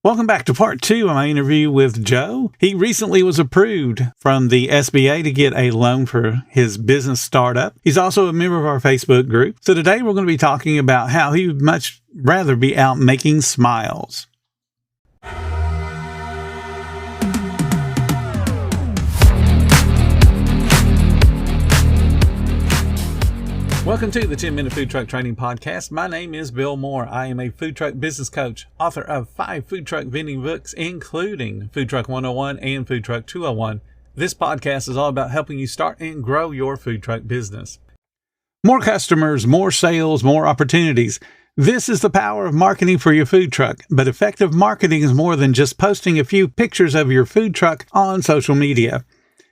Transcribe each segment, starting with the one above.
Welcome back to part 2 of my interview with Joe. He recently was approved from the SBA to get a loan for his business startup. He's also a member of our Facebook group. So today we're going to be talking about how he would much rather be out making smiles. Welcome to the 10-Minute Food Truck Training Podcast. My name is Bill Moore. I am a food truck business coach, author of 5 food truck vending books, including Food Truck 101 and Food Truck 201. This podcast is all about helping you start and grow your food truck business. More customers, more sales, more opportunities. This is the power of marketing for your food truck. But effective marketing is more than just posting a few pictures of your food truck on social media.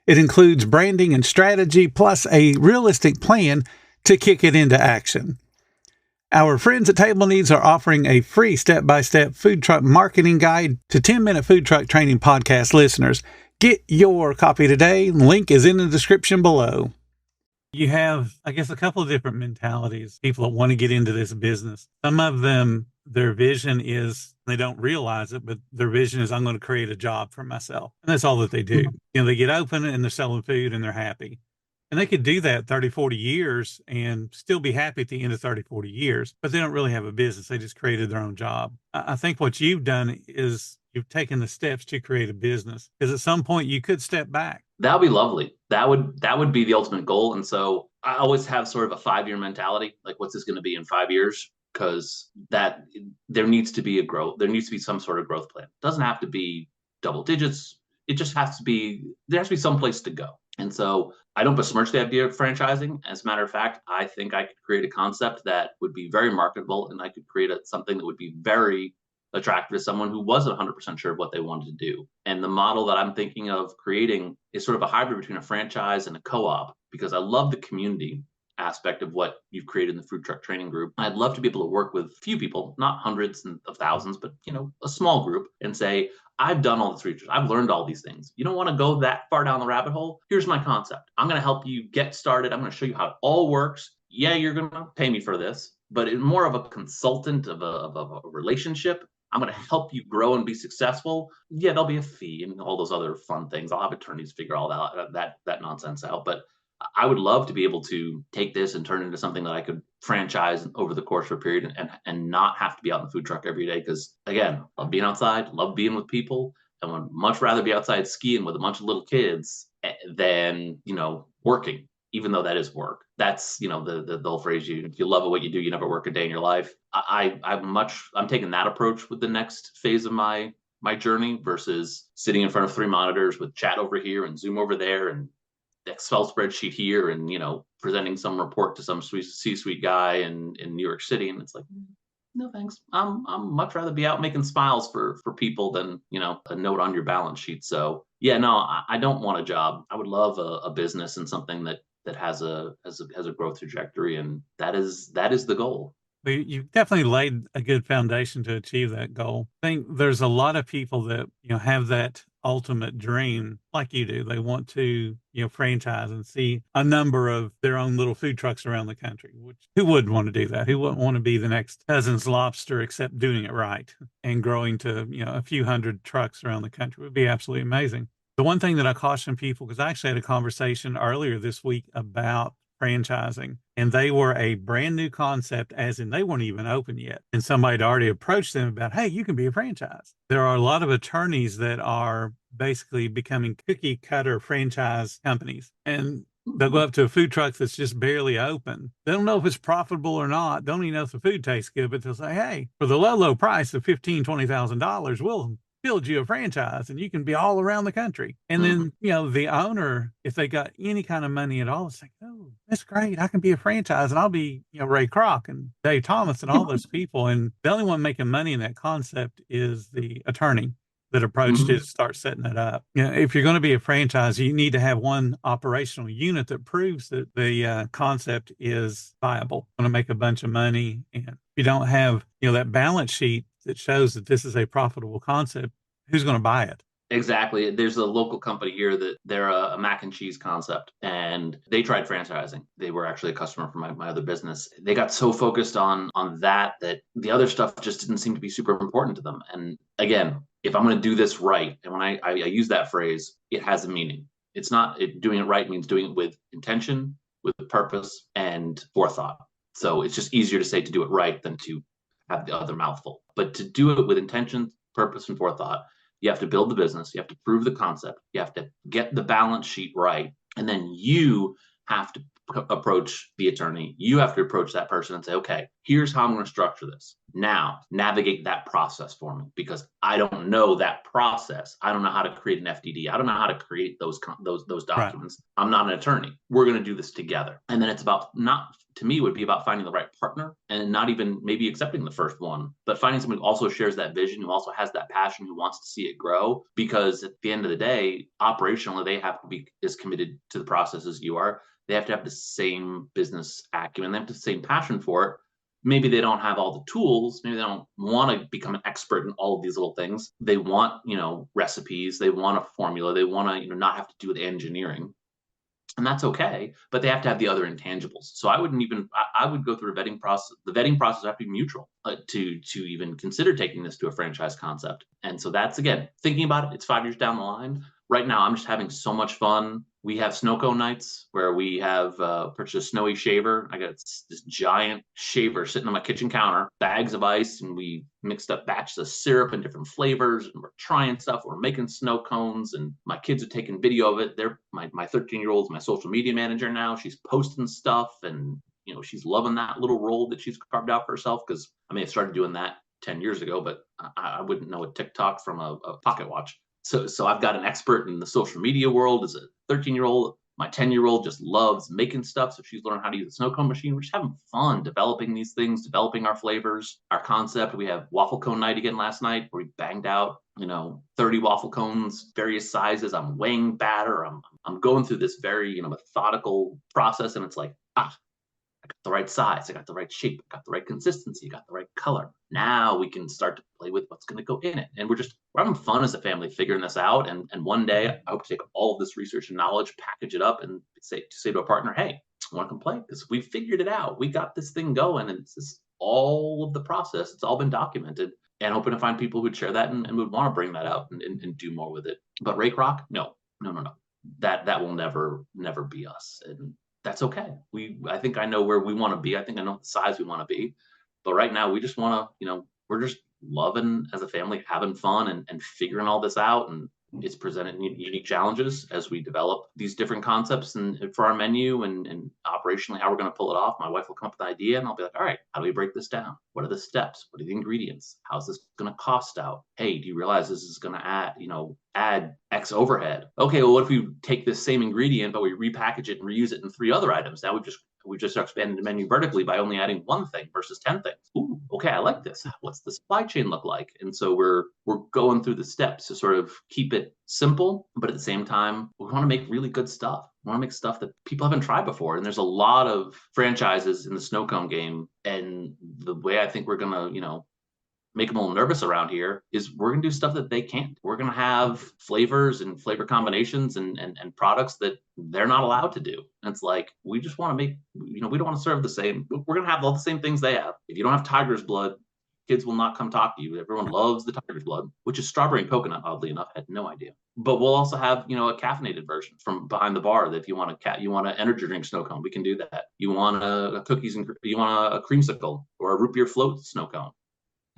It includes branding and strategy, plus a realistic plan to kick it into action. Our friends at Table Needs are offering a free step-by-step food truck marketing guide to 10-Minute Food Truck Training Podcast listeners. Get your copy today. Link is in the description below. You have, I guess, a couple of different mentalities, people that want to get into this business. Some of them, their vision is, they don't realize it, but their vision is, I'm going to create a job for myself. And that's all that they do. They get open and they're selling food and they're happy. And they could do that 30, 40 years and still be happy at the end of 30, 40 years, but they don't really have a business. They just created their own job. I think what you've done is you've taken the steps to create a business, because at some point you could step back. That would be lovely. That would be the ultimate goal. And so I always have sort of a 5-year mentality, like what's this going to be in 5 years? Because there needs to be there needs to be some sort of growth plan. It doesn't have to be double digits. It just has to be, there has to be some place to go. And so I don't besmirch the idea of franchising. As a matter of fact, I think I could create a concept that would be very marketable, and I could create something that would be very attractive to someone who wasn't 100% sure of what they wanted to do. And the model that I'm thinking of creating is sort of a hybrid between a franchise and a co-op, because I love the community aspect of what you've created in the food truck training group. I'd love to be able to work with a few people, not hundreds of thousands, but a small group, and say, I've done all this research. I've learned all these things. You don't want to go that far down the rabbit hole? Here's my concept. I'm going to help you get started. I'm going to show you how it all works. Yeah, you're going to pay me for this, but in more of a consultant of a relationship. I'm going to help you grow and be successful. Yeah, there'll be a fee and all those other fun things. I'll have attorneys figure all that nonsense out. But I would love to be able to take this and turn it into something that I could franchise over the course of a period and not have to be out in the food truck every day. Because again, love being outside, love being with people, and would much rather be outside skiing with a bunch of little kids than, working, even though that is work. That's, the old phrase, if you love what you do, you never work a day in your life. I'm taking that approach with the next phase of my journey versus sitting in front of 3 monitors with chat over here and Zoom over there and Excel spreadsheet here and, presenting some report to some C-suite guy in New York City. And it's like, no, thanks. I'm much rather be out making smiles for people than, a note on your balance sheet. So yeah, no, I don't want a job. I would love a business and something that has a growth trajectory. And that is the goal. You've definitely laid a good foundation to achieve that goal. I think there's a lot of people that, have that ultimate dream like you do. They want to, franchise and see a number of their own little food trucks around the country, which who wouldn't want to do that? Who wouldn't want to be the next Cousin's Lobster, except doing it right and growing to, a few hundred trucks around the country would be absolutely amazing. The one thing that I caution people, because I actually had a conversation earlier this week about franchising, and they were a brand new concept, as in they weren't even open yet. And somebody had already approached them about, hey, you can be a franchise. There are a lot of attorneys that are basically becoming cookie cutter franchise companies. And they'll go up to a food truck that's just barely open. They don't know if it's profitable or not. Don't even know if the food tastes good, but they'll say, hey, for the low price of $15,000, $20,000, we'll build you a franchise and you can be all around the country. And then, the owner, if they got any kind of money at all, it's like, oh, that's great. I can be a franchise and I'll be, Ray Kroc and Dave Thomas and all those people. And the only one making money in that concept is the attorney that approached it to start setting it up. If you're going to be a franchise, you need to have one operational unit that proves that the concept is viable, going to make a bunch of money. And if you don't have, that balance sheet that shows that this is a profitable concept, who's going to buy it? Exactly. There's a local company here that they're a mac and cheese concept, and they tried franchising. They were actually a customer for my other business. They got so focused on that the other stuff just didn't seem to be super important to them. And again, if I'm going to do this right, and when I use that phrase, it has a meaning. It's not doing it right means doing it with intention, with purpose, and forethought. So it's just easier to say to do it right than to have the other mouthful. But to do it with intention, purpose, and forethought, you have to build the business, you have to prove the concept, you have to get the balance sheet right, and then you have to approach the attorney. You have to approach that person and say, okay, here's how I'm going to structure this. Now, navigate that process for me because I don't know that process. I don't know how to create an FDD. I don't know how to create those Right. documents. I'm not an attorney. We're going to do this together. And then it's about not to me would be about finding the right partner and not even maybe accepting the first one, but finding someone who also shares that vision, who also has that passion, who wants to see it grow. Because at the end of the day, operationally, they have to be as committed to the process as you are. They have to have the same business acumen. They have the same passion for it. Maybe they don't have all the tools. Maybe they don't want to become an expert in all of these little things. They want, recipes. They want a formula. They want to, not have to do the engineering, and that's okay, but they have to have the other intangibles. So I wouldn't even I would go through a vetting process. The vetting process have to be mutual to even consider taking this to a franchise concept. And so that's again thinking about it. It's 5 years down the line. Right now, I'm just having so much fun. We have snow cone nights where we have purchased a snowy shaver. I got this giant shaver sitting on my kitchen counter, bags of ice, and we mixed up batches of syrup and different flavors, and we're trying stuff. We're making snow cones, and my kids are taking video of it. They're my 13-year-old's my social media manager now. She's posting stuff, and she's loving that little role that she's carved out for herself. Because I may have started doing that 10 years ago, but I wouldn't know a TikTok from a pocket watch. So I've got an expert in the social media world as a 13-year-old. My 10-year-old just loves making stuff. So she's learning how to use the snow cone machine. We're just having fun developing these things, developing our flavors, our concept. We have waffle cone night again last night where we banged out, 30 waffle cones, various sizes. I'm weighing batter. I'm going through this very, methodical process. And it's like, I got the right size, I got the right shape, I got the right consistency, I got the right color. Now we can start to play with what's going to go in it. And we're having fun as a family figuring this out. And one day I hope to take all of this research and knowledge, package it up, and say to a partner, hey, I want to come play because we figured it out. We got this thing going, and it's just all of the process. It's all been documented. And hoping to find people who'd share that and would want to bring that out and do more with it. But Rake Rock, no, no, no, no. That will never be us. And that's okay. I think I know where we want to be. I think I know the size we want to be. But right now we just want to, we're just loving as a family, having fun and figuring all this out. And it's presented unique challenges as we develop these different concepts and for our menu and operationally how we're going to pull it off. My wife will come up with an idea and I'll be like, all right, how do we break this down? What are the steps? What are the ingredients? How's this going to cost out? Hey, do you realize this is going to add X overhead? Okay, well, what if we take this same ingredient, but we repackage it and reuse it in 3 other items? Now we just expanded the menu vertically by only adding 1 thing versus 10 things. Ooh, okay, I like this. What's the supply chain look like? And so we're going through the steps to sort of keep it simple, but at the same time, we want to make really good stuff. We want to make stuff that people haven't tried before. And there's a lot of franchises in the snow cone game. And the way I think we're gonna, make them a little nervous around here is we're going to do stuff that they can't. We're going to have flavors and flavor combinations and products that they're not allowed to do. And it's like, we just want to make, we don't want to serve the same. We're going to have all the same things they have. If you don't have tiger's blood, kids will not come talk to you. Everyone loves the tiger's blood, which is strawberry and coconut, oddly enough. I had no idea. But we'll also have, a caffeinated version from behind the bar that if you want an energy drink snow cone, we can do that. You want a cookies and you want a creamsicle or a root beer float snow cone.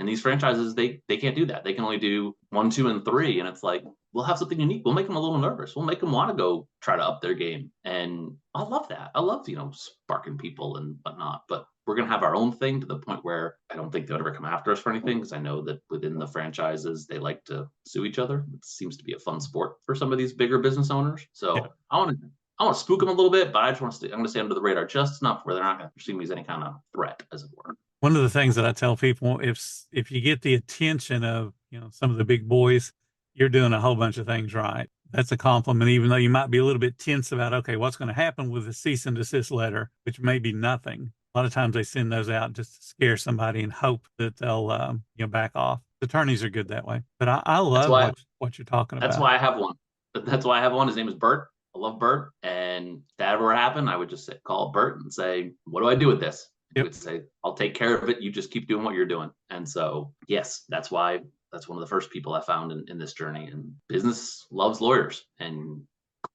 And these franchises, they can't do that. They can only do 1, 2, and 3. And it's like, we'll have something unique. We'll make them a little nervous. We'll make them want to go try to up their game. And I love that. I love, sparking people and whatnot. But we're going to have our own thing to the point where I don't think they'll ever come after us for anything because I know that within the franchises, they like to sue each other. It seems to be a fun sport for some of these bigger business owners. So yeah. I want to spook them a little bit, but I just want to I'm going to stay under the radar just enough where they're not going to perceive me as any kind of threat, as it were. One of the things that I tell people, if you get the attention of, some of the big boys, you're doing a whole bunch of things right. That's a compliment, even though you might be a little bit tense about, okay, what's going to happen with the cease and desist letter, which may be nothing. A lot of times they send those out just to scare somebody and hope that they'll, back off. Attorneys are good that way. But I That's love why what you're talking that's about. why I have one. That's why I have one. His name is Bert. I love Bert. And if that ever happened, I would just call Bert and say, "What do I do with this?" And he Yep. would say, "I'll take care of it. You just keep doing what you're doing." And so, yes, that's one of the first people I found in this journey. And business loves lawyers, and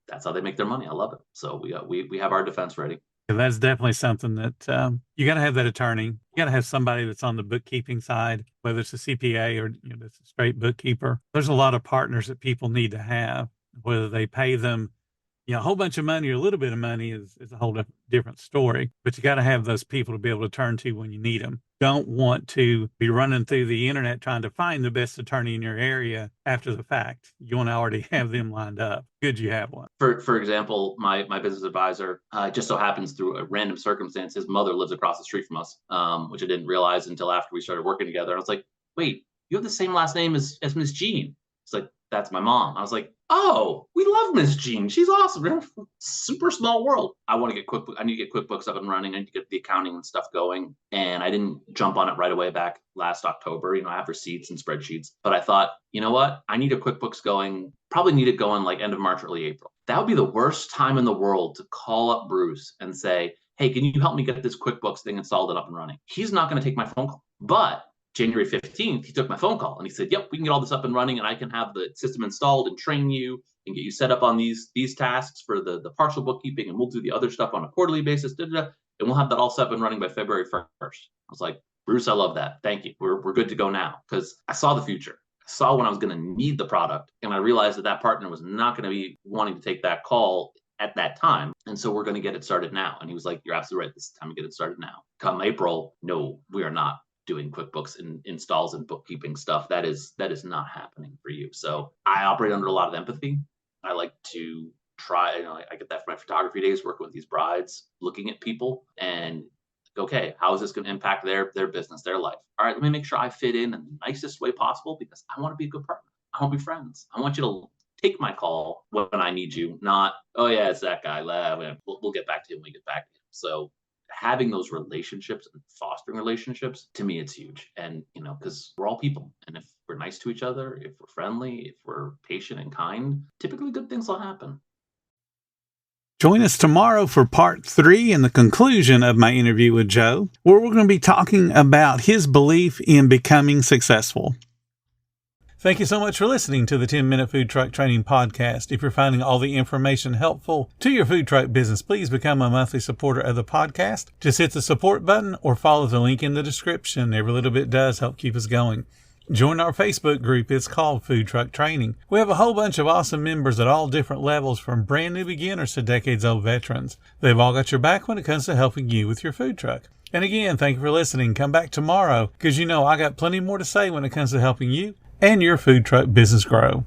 that's how they make their money. I love it. So we have our defense ready. And that's definitely something that you got to have that attorney. You got to have somebody that's on the bookkeeping side, whether it's a CPA or it's a straight bookkeeper. There's a lot of partners that people need to have, whether they pay them a whole bunch of money or a little bit of money is a whole different story. But you got to have those people to be able to turn to when you need them. Don't want to be running through the internet trying to find the best attorney in your area after the fact. You want to already have them lined up. Good you have one. For example, my business advisor, just so happens through a random circumstance, his mother lives across the street from us, which I didn't realize until after we started working together. I was like, wait, you have the same last name as Miss Jean. It's like, that's my mom. I was like, oh, we love Miss Jean. She's awesome. Super small world. I need to get QuickBooks up and running. I need to get the accounting and stuff going. And I didn't jump on it right away back last October. I have receipts and spreadsheets, but I thought, you know what? I need a QuickBooks going, probably need it going like end of March, early April. That would be the worst time in the world to call up Bruce and say, hey, can you help me get this QuickBooks thing installed and up and running? He's not going to take my phone call. But January 15th, he took my phone call and he said, yep, we can get all this up and running and I can have the system installed and train you and get you set up on these tasks for the partial bookkeeping, and we'll do the other stuff on a quarterly basis, and we'll have that all set up and running by February 1st. I was like, Bruce, I love that. Thank you. We're good to go now, because I saw the future. I saw when I was going to need the product, and I realized that partner was not going to be wanting to take that call at that time. And so we're going to get it started now. And he was like, you're absolutely right. This is the time to get it started now. Come April, no, we are not doing QuickBooks installs and bookkeeping stuff. That is not happening for you. So I operate under a lot of empathy. I like to try, I get that from my photography days, working with these brides, looking at people and, okay, how is this going to impact their business, their life? All right, let me make sure I fit in the nicest way possible, because I want to be a good partner. I want to be friends. I want you to take my call when I need you, not, oh yeah, it's that guy. We'll get back to him when we get back to him. So having those relationships and fostering relationships, to me, it's huge. And, because we're all people. And if we're nice to each other, if we're friendly, if we're patient and kind, typically good things will happen. Join us tomorrow for part 3 and the conclusion of my interview with Joe, where we're going to be talking about his belief in becoming successful. Thank you so much for listening to the 10-Minute Food Truck Training Podcast. If you're finding all the information helpful to your food truck business, please become a monthly supporter of the podcast. Just hit the support button or follow the link in the description. Every little bit does help keep us going. Join our Facebook group. It's called Food Truck Training. We have a whole bunch of awesome members at all different levels, from brand new beginners to decades-old veterans. They've all got your back when it comes to helping you with your food truck. And again, thank you for listening. Come back tomorrow, because I got plenty more to say when it comes to helping you and your food truck business grow.